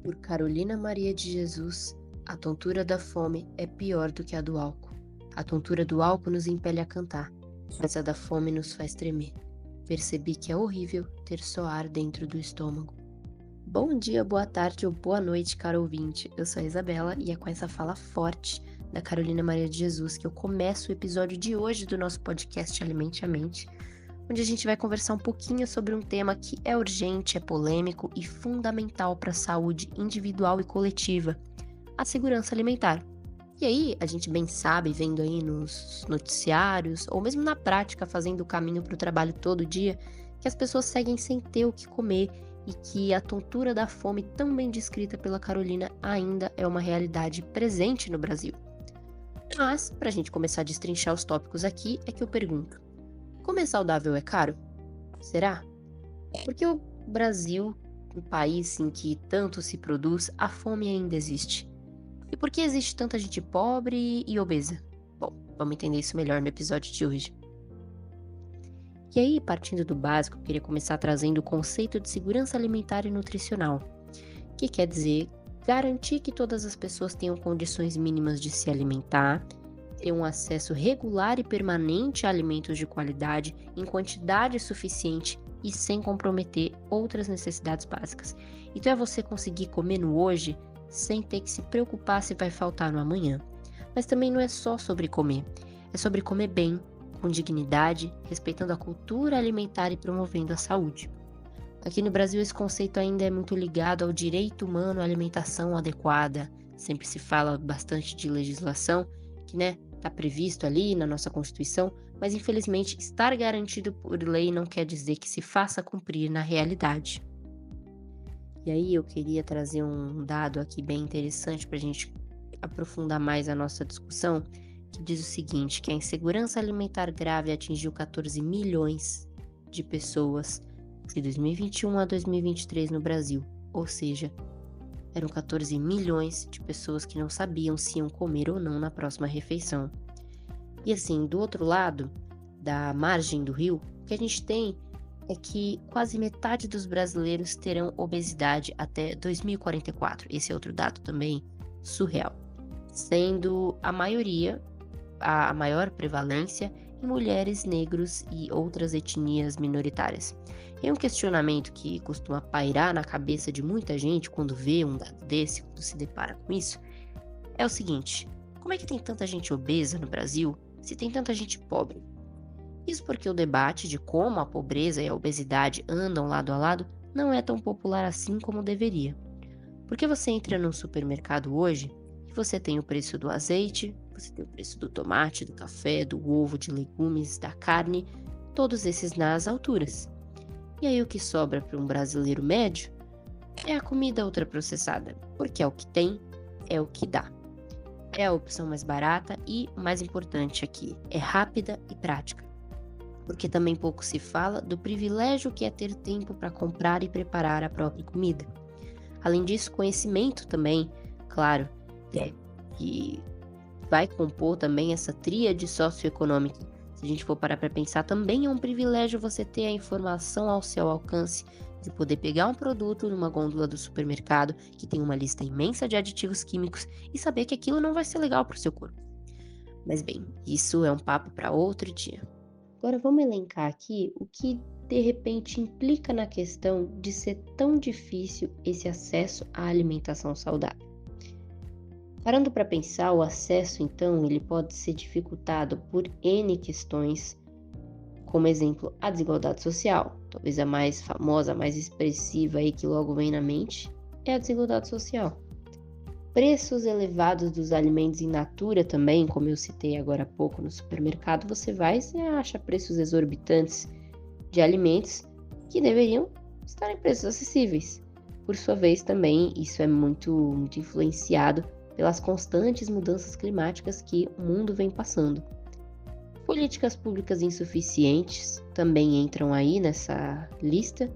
Por Carolina Maria de Jesus, a tontura da fome é pior do que a do álcool. A tontura do álcool nos impele a cantar, mas a da fome nos faz tremer. Percebi que é horrível ter só ar dentro do estômago. Bom dia, boa tarde ou boa noite, caro ouvinte. Eu sou a Isabela e é com essa fala forte da Carolina Maria de Jesus que eu começo o episódio de hoje do nosso podcast Alimente a Mente, onde a gente vai conversar um pouquinho sobre um tema que é urgente, é polêmico e fundamental para a saúde individual e coletiva, a segurança alimentar. E aí, a gente bem sabe, vendo aí nos noticiários, ou mesmo na prática, fazendo o caminho para o trabalho todo dia, que as pessoas seguem sem ter o que comer e que a tontura da fome, tão bem descrita pela Carolina, ainda é uma realidade presente no Brasil. Mas, para a gente começar a destrinchar os tópicos aqui, é que eu pergunto: comer saudável é caro? Será? Porque o Brasil, um país em que tanto se produz, a fome ainda existe. E por que existe tanta gente pobre e obesa? Bom, vamos entender isso melhor no episódio de hoje. E aí, partindo do básico, eu queria começar trazendo o conceito de segurança alimentar e nutricional, que quer dizer garantir que todas as pessoas tenham condições mínimas de se alimentar, ter um acesso regular e permanente a alimentos de qualidade em quantidade suficiente e sem comprometer outras necessidades básicas. Então é você conseguir comer no hoje sem ter que se preocupar se vai faltar no amanhã. Mas também não é só sobre comer, é sobre comer bem, com dignidade, respeitando a cultura alimentar e promovendo a saúde. Aqui no Brasil esse conceito ainda é muito ligado ao direito humano à alimentação adequada. Sempre se fala bastante de legislação, que está previsto ali na nossa Constituição, mas infelizmente estar garantido por lei não quer dizer que se faça cumprir na realidade. E aí eu queria trazer um dado aqui bem interessante para a gente aprofundar mais a nossa discussão, que diz o seguinte, que a insegurança alimentar grave atingiu 14 milhões de pessoas de 2021 a 2023 no Brasil, ou seja, eram 14 milhões de pessoas que não sabiam se iam comer ou não na próxima refeição. E assim, do outro lado, da margem do rio, o que a gente tem é que quase metade dos brasileiros terão obesidade até 2044. Esse é outro dado também surreal, sendo a maioria, a maior prevalência, em mulheres, negros e outras etnias minoritárias. E um questionamento que costuma pairar na cabeça de muita gente quando vê um dado desse, quando se depara com isso, é o seguinte: como é que tem tanta gente obesa no Brasil se tem tanta gente pobre? Isso porque o debate de como a pobreza e a obesidade andam lado a lado não é tão popular assim como deveria. Porque você entra num supermercado hoje e você tem o preço do azeite, você tem o preço do tomate, do café, do ovo, de legumes, da carne, todos esses nas alturas. E aí o que sobra para um brasileiro médio é a comida ultraprocessada, porque é o que tem, é o que dá. É a opção mais barata e, o mais importante aqui, é rápida e prática. Porque também pouco se fala do privilégio que é ter tempo para comprar e preparar a própria comida. Além disso, conhecimento também, claro, que vai compor também essa tríade socioeconômica. Se a gente for parar para pensar, também é um privilégio você ter a informação ao seu alcance, de poder pegar um produto numa gôndola do supermercado que tem uma lista imensa de aditivos químicos e saber que aquilo não vai ser legal para o seu corpo. Mas bem, isso é um papo para outro dia. Agora vamos elencar aqui o que de repente implica na questão de ser tão difícil esse acesso à alimentação saudável. Parando para pensar, o acesso então ele pode ser dificultado por N questões, como exemplo a desigualdade social, talvez a mais famosa, a mais expressiva aí que logo vem na mente, é a desigualdade social. Preços elevados dos alimentos in natura também, como eu citei agora há pouco no supermercado, você vai e acha preços exorbitantes de alimentos que deveriam estar em preços acessíveis. Por sua vez também, isso é muito influenciado pelas constantes mudanças climáticas que o mundo vem passando. Políticas públicas insuficientes também entram aí nessa lista.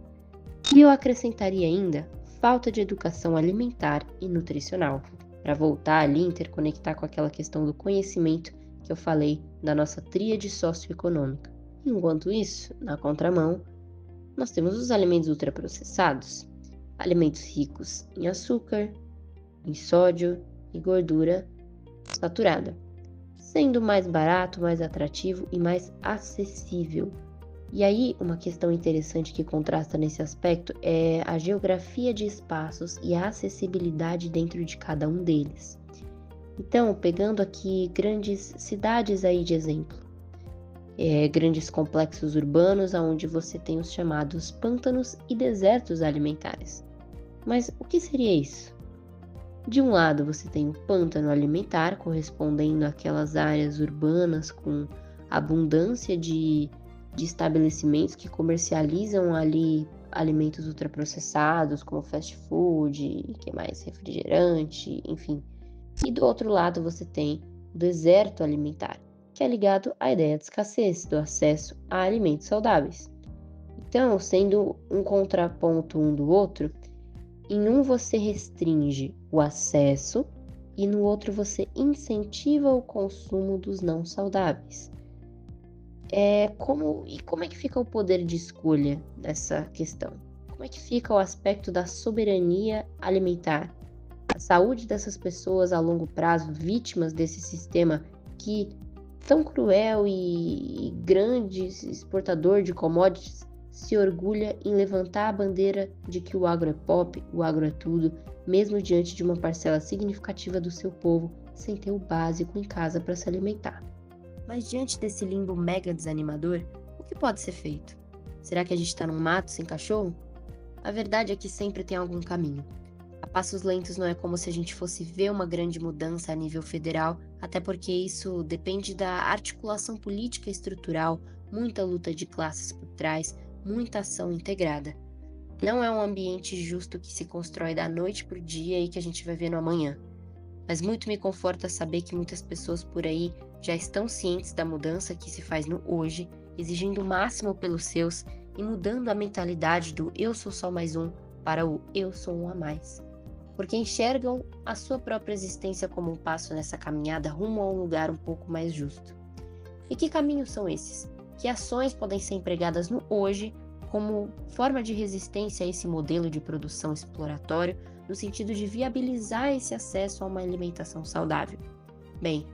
E eu acrescentaria ainda falta de educação alimentar e nutricional, para voltar ali e interconectar com aquela questão do conhecimento que eu falei da nossa tríade socioeconômica. Enquanto isso, na contramão, nós temos os alimentos ultraprocessados, alimentos ricos em açúcar, em sódio e gordura saturada, sendo mais barato, mais atrativo e mais acessível. E aí, uma questão interessante que contrasta nesse aspecto é a geografia de espaços e a acessibilidade dentro de cada um deles. Então, pegando aqui grandes cidades aí de exemplo, grandes complexos urbanos onde você tem os chamados pântanos e desertos alimentares. Mas o que seria isso? De um lado você tem o pântano alimentar, correspondendo àquelas áreas urbanas com abundância de estabelecimentos que comercializam ali alimentos ultraprocessados, como fast food, que mais, refrigerante, enfim. E do outro lado você tem o deserto alimentar, que é ligado à ideia de escassez, do acesso a alimentos saudáveis. Então, sendo um contraponto um do outro, em um você restringe o acesso e no outro você incentiva o consumo dos não saudáveis. Como é que fica o poder de escolha nessa questão? Como é que fica o aspecto da soberania alimentar? A saúde dessas pessoas a longo prazo, vítimas desse sistema que tão cruel e grande exportador de commodities, se orgulha em levantar a bandeira de que o agro é pop, o agro é tudo, mesmo diante de uma parcela significativa do seu povo sem ter o básico em casa para se alimentar. Mas diante desse limbo mega desanimador, o que pode ser feito? Será que a gente está num mato sem cachorro? A verdade é que sempre tem algum caminho. A passos lentos não é como se a gente fosse ver uma grande mudança a nível federal, até porque isso depende da articulação política e estrutural, muita luta de classes por trás, muita ação integrada. Não é um ambiente justo que se constrói da noite para o dia e que a gente vai ver no amanhã. Mas muito me conforta saber que muitas pessoas por aí já estão cientes da mudança que se faz no hoje, exigindo o máximo pelos seus e mudando a mentalidade do eu sou só mais um para o eu sou um a mais. Porque enxergam a sua própria existência como um passo nessa caminhada rumo a um lugar um pouco mais justo. E que caminhos são esses? Que ações podem ser empregadas no hoje como forma de resistência a esse modelo de produção exploratório, no sentido de viabilizar esse acesso a uma alimentação saudável? Bem,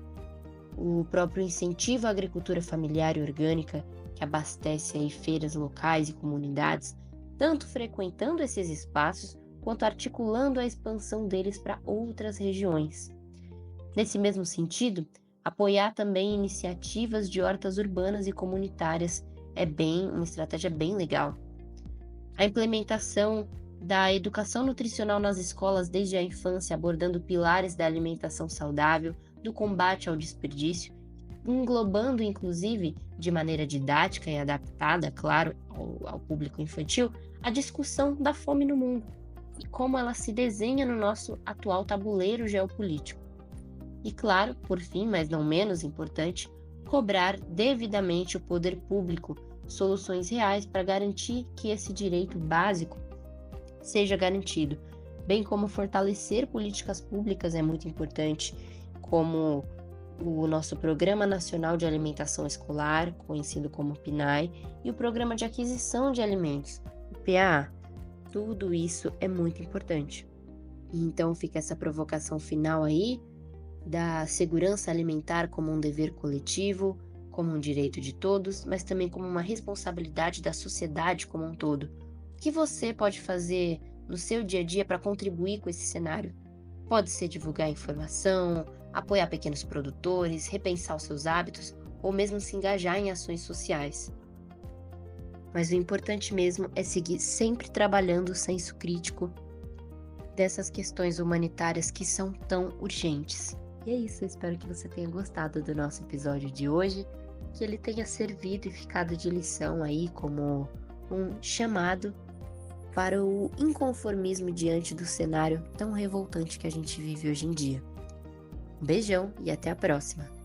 o próprio incentivo à agricultura familiar e orgânica, que abastece aí feiras locais e comunidades, tanto frequentando esses espaços, quanto articulando a expansão deles para outras regiões. Nesse mesmo sentido, apoiar também iniciativas de hortas urbanas e comunitárias é uma estratégia bem legal. A implementação da educação nutricional nas escolas desde a infância, abordando pilares da alimentação saudável, do combate ao desperdício, englobando inclusive, de maneira didática e adaptada, claro, ao público infantil, a discussão da fome no mundo e como ela se desenha no nosso atual tabuleiro geopolítico. E claro, por fim, mas não menos importante, cobrar devidamente o poder público soluções reais para garantir que esse direito básico seja garantido, bem como fortalecer políticas públicas é muito importante, como o nosso Programa Nacional de Alimentação Escolar, conhecido como PNAE, e o Programa de Aquisição de Alimentos, o PAA. Tudo isso é muito importante. Então fica essa provocação final aí, da segurança alimentar como um dever coletivo, como um direito de todos, mas também como uma responsabilidade da sociedade como um todo. O que você pode fazer no seu dia a dia para contribuir com esse cenário? Pode ser divulgar informação, apoiar pequenos produtores, repensar os seus hábitos ou mesmo se engajar em ações sociais. Mas o importante mesmo é seguir sempre trabalhando o senso crítico dessas questões humanitárias que são tão urgentes. E é isso, eu espero que você tenha gostado do nosso episódio de hoje, que ele tenha servido e ficado de lição aí como um chamado para o inconformismo diante do cenário tão revoltante que a gente vive hoje em dia. Um beijão e até a próxima!